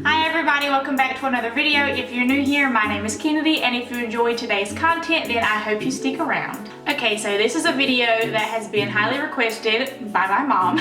Hi everybody, welcome back to another video. If you're new here, my name is Kennedy, and if you enjoyed today's content, then I hope you stick around. Okay, so this is a video that has been highly requested by my mom.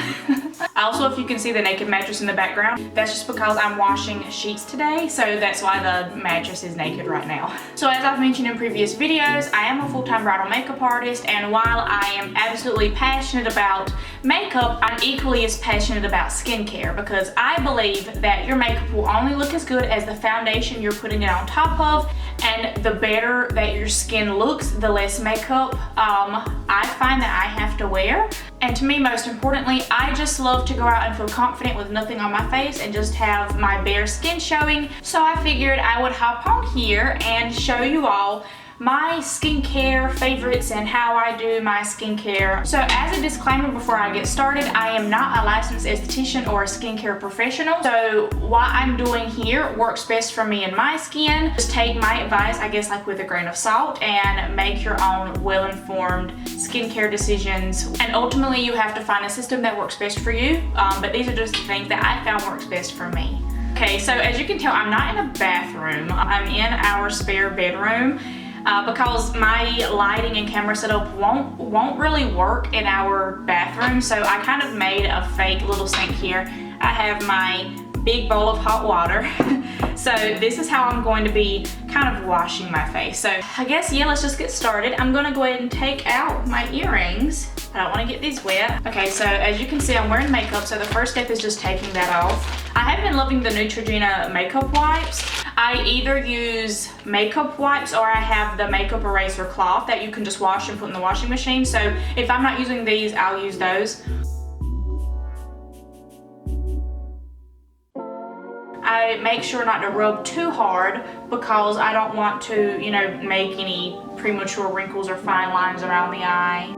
Also, if you can see the naked mattress in the background, that's just because I'm washing sheets today, so that's why the mattress is naked right now. So as I've mentioned in previous videos, I am a full-time bridal makeup artist, and while I am absolutely passionate about makeup, I'm equally as passionate about skincare, because I believe that your makeup will only look as good as the foundation you're putting it on top of, and the better that your skin looks, the less makeup I find that I have to wear. And to me, most importantly, I just love to go out and feel confident with nothing on my face and just have my bare skin showing. So I figured I would hop on here and show you all my skincare favorites and how I do my skincare. So as a disclaimer before I get started, I am not a licensed esthetician or a skincare professional. So what I'm doing here works best for me and my skin. Just take my advice, I guess, like with a grain of salt, and make your own well-informed skincare decisions. And ultimately you have to find a system that works best for you. But these are just the things that I found works best for me. Okay, so as you can tell, I'm not in a bathroom. I'm in our spare bedroom. Because my lighting and camera setup won't really work in our bathroom, so I kind of made a fake little sink here. I have my big bowl of hot water. So this is how I'm going to be kind of washing my face. So I guess, yeah, let's just get started. I'm gonna go ahead and take out my earrings. I don't want to get these wet. Okay, so as you can see, I'm wearing makeup, so the first step is just taking that off. I have been loving the Neutrogena makeup wipes. I either use makeup wipes or I have the makeup eraser cloth that you can just wash and put in the washing machine. So if I'm not using these, I'll use those. I make sure not to rub too hard because I don't want to, you know, make any premature wrinkles or fine lines around the eye.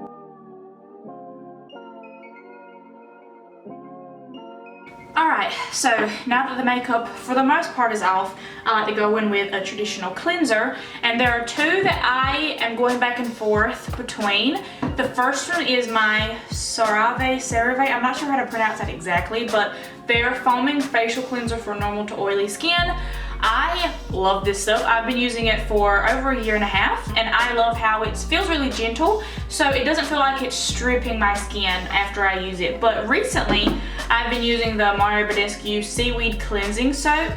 Alright, so now that the makeup for the most part is off, I like to go in with a traditional cleanser, and there are two that I am going back and forth between. The first one is my CeraVe, I'm not sure how to pronounce that exactly, but they're foaming facial cleanser for normal to oily skin. I love this stuff. I've been using it for over a year and a half, and I love how it feels really gentle, so it doesn't feel like it's stripping my skin after I use it. But recently, I've been using the Mario Badescu Seaweed Cleansing Soap.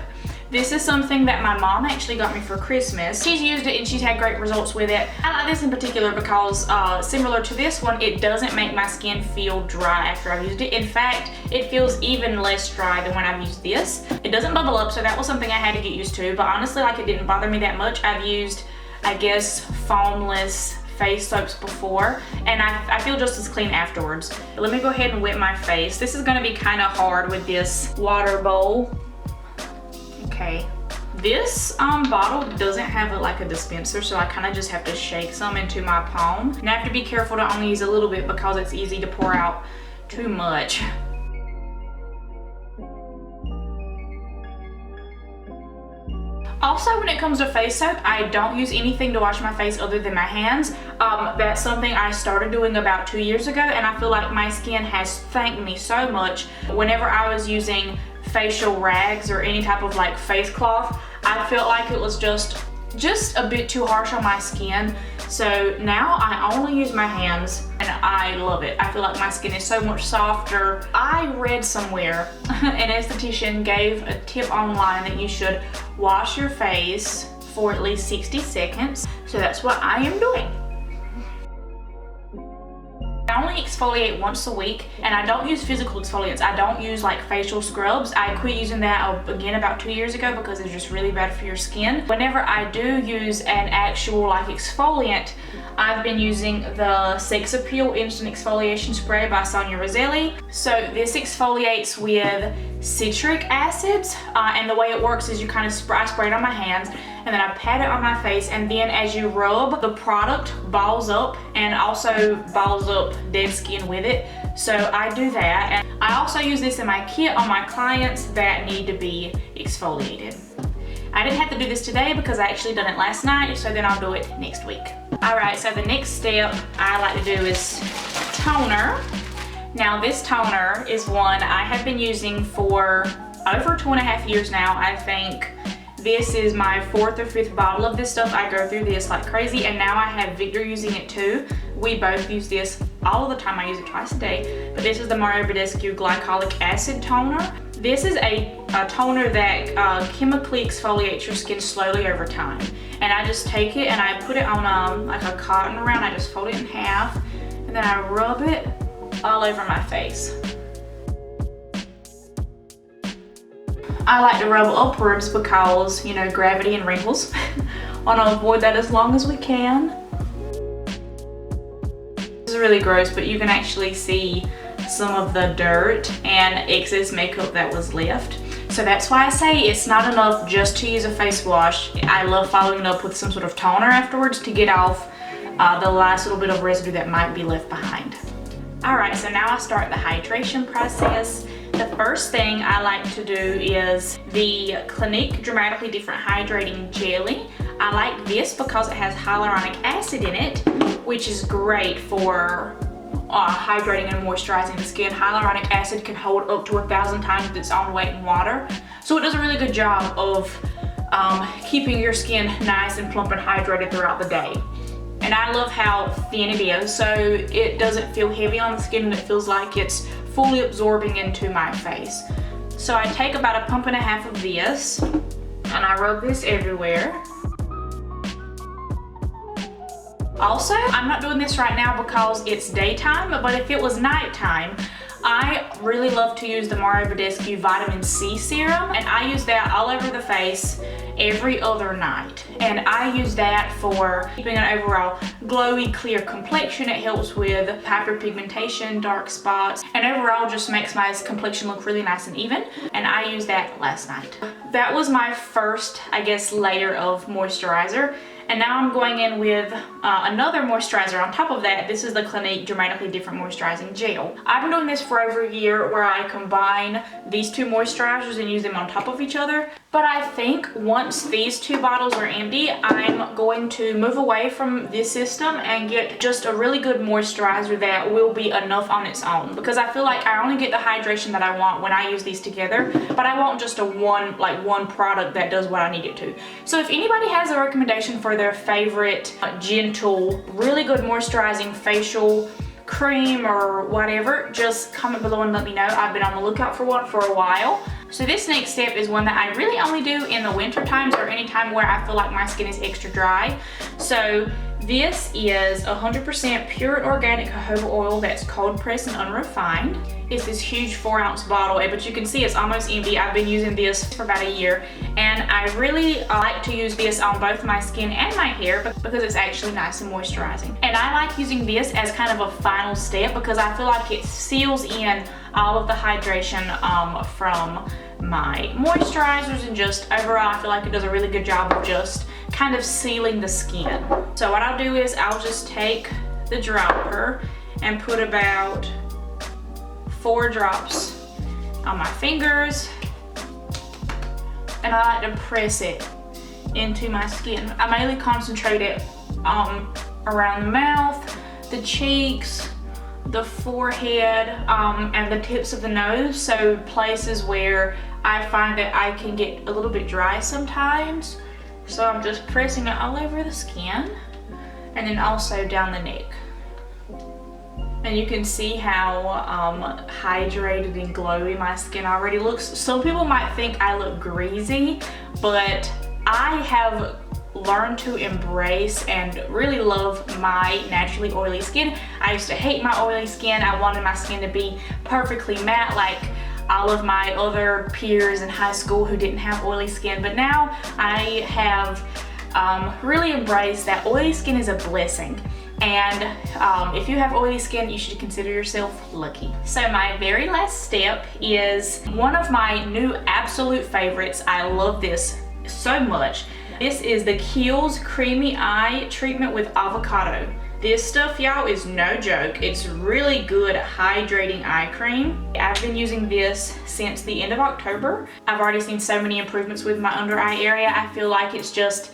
This is something that my mom actually got me for Christmas. She's used it and she's had great results with it. I like this in particular because similar to this one, it doesn't make my skin feel dry after I've used it. In fact, it feels even less dry than when I've used this. It doesn't bubble up, so that was something I had to get used to, but honestly, like, it didn't bother me that much. I've used, I guess, foamless face soaps before, and I feel just as clean afterwards. Let me go ahead and wet my face. This is gonna be kind of hard with this water bowl. Okay, this bottle doesn't have like a dispenser, so I kind of just have to shake some into my palm. And I have to be careful to only use a little bit because it's easy to pour out too much. Also, when it comes to face soap, I don't use anything to wash my face other than my hands. That's something I started doing about 2 years ago, and I feel like my skin has thanked me so much. Whenever I was using facial rags or any type of like face cloth, I felt like it was just a bit too harsh on my skin. So now I only use my hands, and I love it. I feel like my skin is so much softer. I read somewhere an esthetician gave a tip online that you should wash your face for at least 60 seconds. So that's what I am doing. I only exfoliate once a week, and I don't use physical exfoliants. I don't use like facial scrubs. I quit using that again about 2 years ago because it's just really bad for your skin. Whenever I do use an actual like exfoliant, I've been using the Sex Appeal Instant Exfoliation Spray by Sonia Roselli. So this exfoliates with citric acids, and the way it works is you kind of spray it on my hands, and then I pat it on my face, and then as you rub, the product balls up and also balls up dead skin with it. So I do that, and I also use this in my kit on my clients that need to be exfoliated. I didn't have to do this today because I actually done it last night, so then I'll do it next week. Alright, so the next step I like to do is toner. Now this toner is one I have been using for over 2.5 years now. I think this is my 4th or 5th bottle of this stuff. I go through this like crazy, and now I have Victor using it too. We both use this all the time. I use it twice a day. But this is the Mario Badescu Glycolic Acid Toner. This is a toner that chemically exfoliates your skin slowly over time. And I just take it and I put it on like a cotton round. I just fold it in half, and then I rub it all over my face. I like to rub upwards because, you know, gravity and wrinkles. Want to avoid that as long as we can. This is really gross, but you can actually see some of the dirt and excess makeup that was left. So that's why I say it's not enough just to use a face wash. I love following it up with some sort of toner afterwards to get off the last little bit of residue that might be left behind. Alright, so now I start the hydration process. The first thing I like to do is the Clinique Dramatically Different Hydrating Jelly. I like this because it has hyaluronic acid in it, which is great for hydrating and moisturizing the skin. Hyaluronic acid can hold up to 1,000 times its own weight in water. So it does a really good job of keeping your skin nice and plump and hydrated throughout the day. And I love how thin it is, so it doesn't feel heavy on the skin and it feels like it's fully absorbing into my face. So I take about 1.5 pumps of this and I rub this everywhere. Also, I'm not doing this right now because it's daytime, but if it was nighttime, I really love to use the Mario Badescu Vitamin C Serum, and I use that all over the face every other night. And I use that for keeping an overall glowy, clear complexion. It helps with hyperpigmentation, dark spots, and overall just makes my complexion look really nice and even. And I used that last night. That was my first, I guess, layer of moisturizer. And now I'm going in with another moisturizer on top of that. This is the Clinique Dramatically Different Moisturizing Gel. I've been doing this for over a year where I combine these two moisturizers and use them on top of each other. But I think once these two bottles are empty, I'm going to move away from this system and get just a really good moisturizer that will be enough on its own. Because I feel like I only get the hydration that I want when I use these together, but I want just one product that does what I need it to. So if anybody has a recommendation for their favorite gentle, really good moisturizing facial cream or whatever, just comment below and let me know. I've been on the lookout for one for a while. So this next step is one that I really only do in the winter times or any time where I feel like my skin is extra dry. So this is 100% pure and organic jojoba oil that's cold pressed and unrefined. It's this huge 4-ounce bottle, but you can see it's almost empty. I've been using this for about a year, and I really like to use this on both my skin and my hair because it's actually nice and moisturizing. And I like using this as kind of a final step because I feel like it seals in all of the hydration from my moisturizers, and just overall I feel like it does a really good job of just kind of sealing the skin. So what I'll do is I'll just take the dropper and put about 4 drops on my fingers, and I like to press it into my skin. I mainly concentrate it around the mouth, the cheeks, the forehead, and the tips of the nose, so places where I find that I can get a little bit dry sometimes. So I'm just pressing it all over the skin, and then also down the neck. And you can see how hydrated and glowy my skin already looks. Some people might think I look greasy, but I have learned to embrace and really love my naturally oily skin. I used to hate my oily skin. I wanted my skin to be perfectly matte like all of my other peers in high school who didn't have oily skin, but now I have really embraced that oily skin is a blessing. And if you have oily skin, you should consider yourself lucky. So my very last step is one of my new absolute favorites. I love this so much. This is the Kiehl's Creamy Eye Treatment with Avocado. This stuff, y'all, is no joke. It's really good hydrating eye cream. I've been using this since the end of October. I've already seen so many improvements with my under eye area. I feel like it's just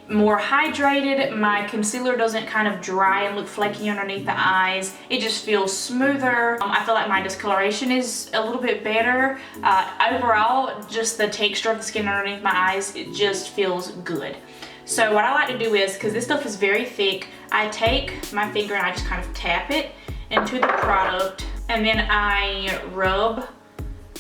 more hydrated. My concealer doesn't kind of dry and look flaky underneath the eyes. It just feels smoother. I feel like my discoloration is a little bit better. Overall, just the texture of the skin underneath my eyes, it just feels good. So what I like to do is, because this stuff is very thick, I take my finger and I just kind of tap it into the product, and then I rub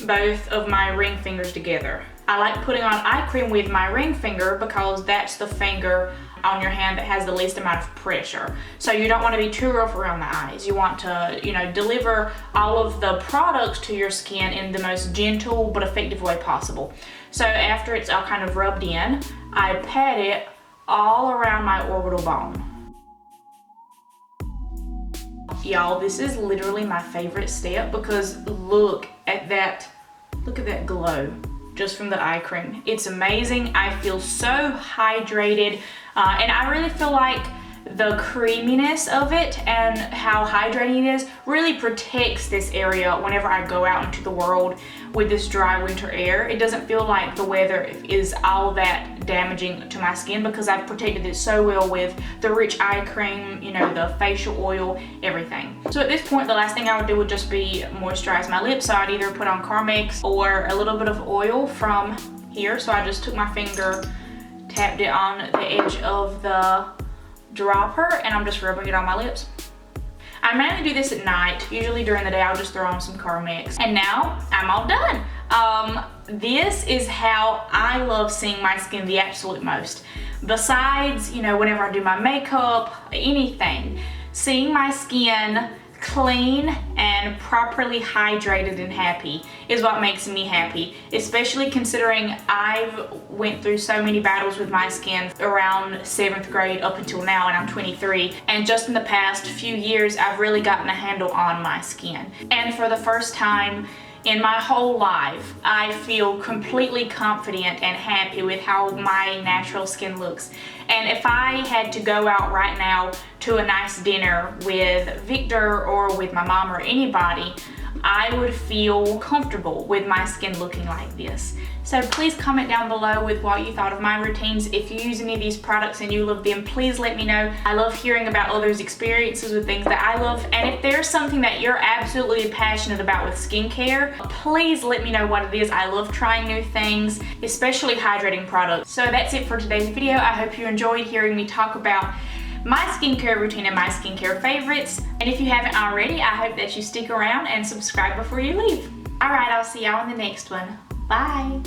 both of my ring fingers together. I like putting on eye cream with my ring finger because that's the finger on your hand that has the least amount of pressure. So you don't want to be too rough around the eyes. You want to, you know, deliver all of the products to your skin in the most gentle but effective way possible. So after it's all kind of rubbed in, I pat it all around my orbital bone. Y'all, this is literally my favorite step because look at that glow just from the eye cream. It's amazing. I feel so hydrated, and I really feel like the creaminess of it and how hydrating it is really protects this area whenever I go out into the world with this dry winter air. It doesn't feel like the weather is all that damaging to my skin because I've protected it so well with the rich eye cream, you know, the facial oil, everything. So at this point, the last thing I would do would just be moisturize my lips. So I'd either put on Carmex or a little bit of oil from here. So I just took my finger, tapped it on the edge of the dropper, and I'm just rubbing it on my lips. I mainly do this at night. Usually during the day I'll just throw on some Carmex. And now I'm all done. This is how I love seeing my skin the absolute most. Besides, you know, whenever I do my makeup, anything, seeing my skin clean and properly hydrated and happy is what makes me happy, especially considering I've went through so many battles with my skin around 7th grade up until now, and I'm 23, and just in the past few years I've really gotten a handle on my skin. And for the first time in my whole life, I feel completely confident and happy with how my natural skin looks. And if I had to go out right now to a nice dinner with Victor or with my mom or anybody, I would feel comfortable with my skin looking like this. So please comment down below with what you thought of my routines. If you use any of these products and you love them, please let me know. I love hearing about others' experiences with things that I love. And if there's something that you're absolutely passionate about with skincare, please let me know what it is. I love trying new things, especially hydrating products. So that's it for today's video. I hope you enjoyed hearing me talk about my skincare routine and my skincare favorites. And if you haven't already, I hope that you stick around and subscribe before you leave. All right, I'll see y'all in the next one. Bye.